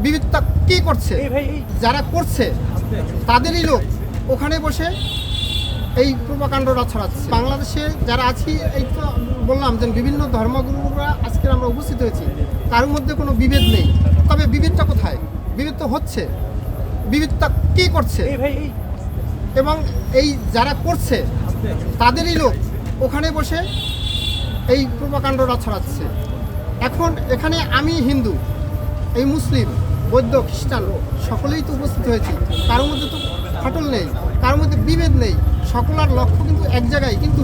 বিবিধতা কি করছে, যারা করছে তাদেরই লোক ওখানে বসে এই প্রোপাকাণ্ডরা ছড়াচ্ছে। বাংলাদেশে যারা আছি, এই তো বললাম যে বিভিন্ন ধর্মগুরুরা আজকে আমরা উপস্থিত হয়েছি, কারোর মধ্যে কোনো বিভেদ নেই। তবে বিভেদটা কোথায়? বিভেদ তো হচ্ছে, বিভেদটা কি করছে, এবং এই যারা করছে তাদেরই লোক ওখানে বসে এই প্রোপাকাণ্ডরা ছড়াচ্ছে। এখন এখানে আমি হিন্দু, এই মুসলিম, বৌদ্ধ, খ্রিস্টান সকলেই তো উপস্থিত হয়েছি। কারোর মধ্যে তো ফাটল নেই, কারোর মধ্যে বিভেদ নেই, সকলের লক্ষ্য কিন্তু এক জায়গায়। কিন্তু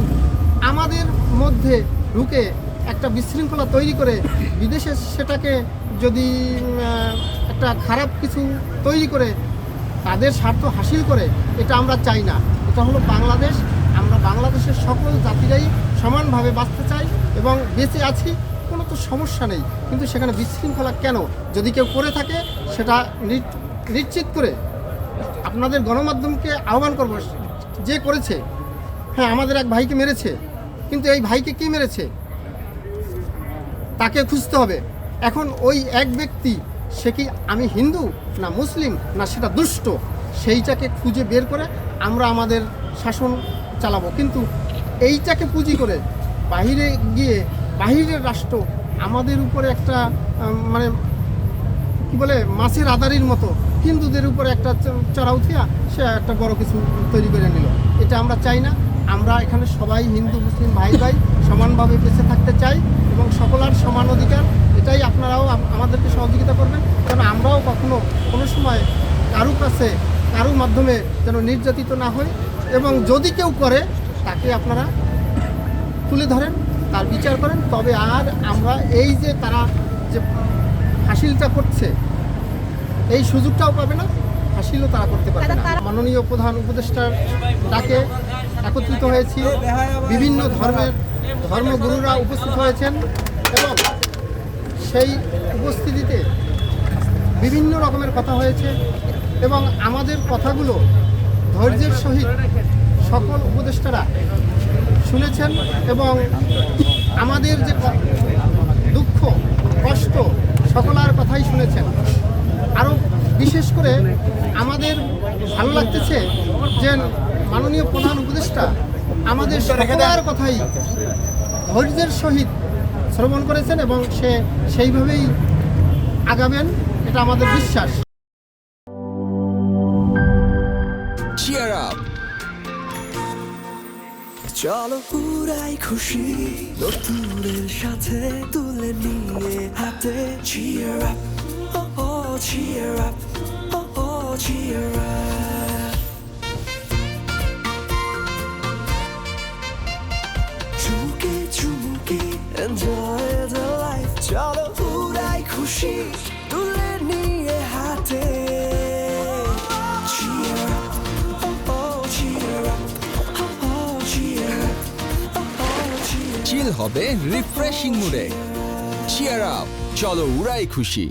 আমাদের মধ্যে ঢুকে একটা বিশৃঙ্খলা তৈরি করে বিদেশে সেটাকে যদি একটা খারাপ কিছু তৈরি করে তাদের স্বার্থ হাসিল করে, এটা আমরা চাই না। এটা হলো বাংলাদেশ। আমরা বাংলাদেশের সকল জাতিরাই সমানভাবে বাঁচতে চাই এবং বেঁচে আছি, কোনো তো সমস্যা নেই। কিন্তু সেখানে বিশৃঙ্খলা কেন? যদি কেউ করে থাকে সেটা নিশ্চিত করে আপনাদের গণমাধ্যমকে আহ্বান করব, যে করেছে, হ্যাঁ আমাদের এক ভাইকে মেরেছে, কিন্তু এই ভাইকে কি মেরেছে তাকে খুঁজতে হবে। এখন ওই এক ব্যক্তি, সে কি আমি হিন্দু না মুসলিম না সেটা দুষ্ট, সেইটাকে খুঁজে বের করে আমরা আমাদের শাসন চালাবো। কিন্তু এইটাকে পুঁজি করে বাহিরে গিয়ে বাহিরের রাষ্ট্র আমাদের উপরে একটা মানে কি বলে মাছের আদারির মতো হিন্দুদের উপরে একটা চড়া উঠিয়া সে একটা বড় কিছু তৈরি করে নিল। এটা আমরা চাই না। আমরা এখানে সবাই হিন্দু মুসলিম ভাই ভাই সমানভাবে বেঁচে থাকতে চাই এবং সকলের সমান অধিকার। এটাই আপনারাও আমাদেরকে সহযোগিতা করবেন, যেন আমরাও কখনো কোনো সময় কারো কাছে কারোর মাধ্যমে যেন নির্যাতিত না হই, এবং যদি কেউ করে তাকে আপনারা তুলে ধরেন, তার বিচার করেন। তবে আর আমরা এই যে তারা যে হাসিলটা করছে এই সুযোগটাও পাবে না, হাসিলও তারা করতে পারবে না। মাননীয় প্রধান উপদেষ্টার ডাকে একত্রিত হয়েছি, বিভিন্ন ধর্মগুরুরা উপস্থিত হয়েছেন এবং সেই উপস্থিতিতে বিভিন্ন রকমের কথা হয়েছে এবং আমাদের কথাগুলো ধৈর্যের সহিত সকল উপদেষ্টারা শুনেছেন এবং আমাদের যে দুঃখ কষ্ট সকলের কথাই শুনেছেন। আরও বিশেষ করে আমাদের ভালো লাগতেছে যে মাননীয় প্রধান উপদেষ্টা আমাদের সকলের কথাই ধৈর্যের সহিত শ্রবণ করেছেন এবং সে সেইভাবেই আগাবেন, এটা আমাদের বিশ্বাস। Cheer up! চলো পুরাই খুশি নতুনের সাথে তুলে নিয়ে হাতে cheer up, oh oh cheer up, oh oh cheer up. চুমুকে চুমুকে enjoy the life, চলো পুরাই খুশি তুলে নিয়ে হাতে cheer up, oh oh cheer up, oh oh cheer up, oh oh cheer up. চিল হবে রিফ্রেশিং মুডে। চিয়ার আপ, চলো উড়াই খুশি।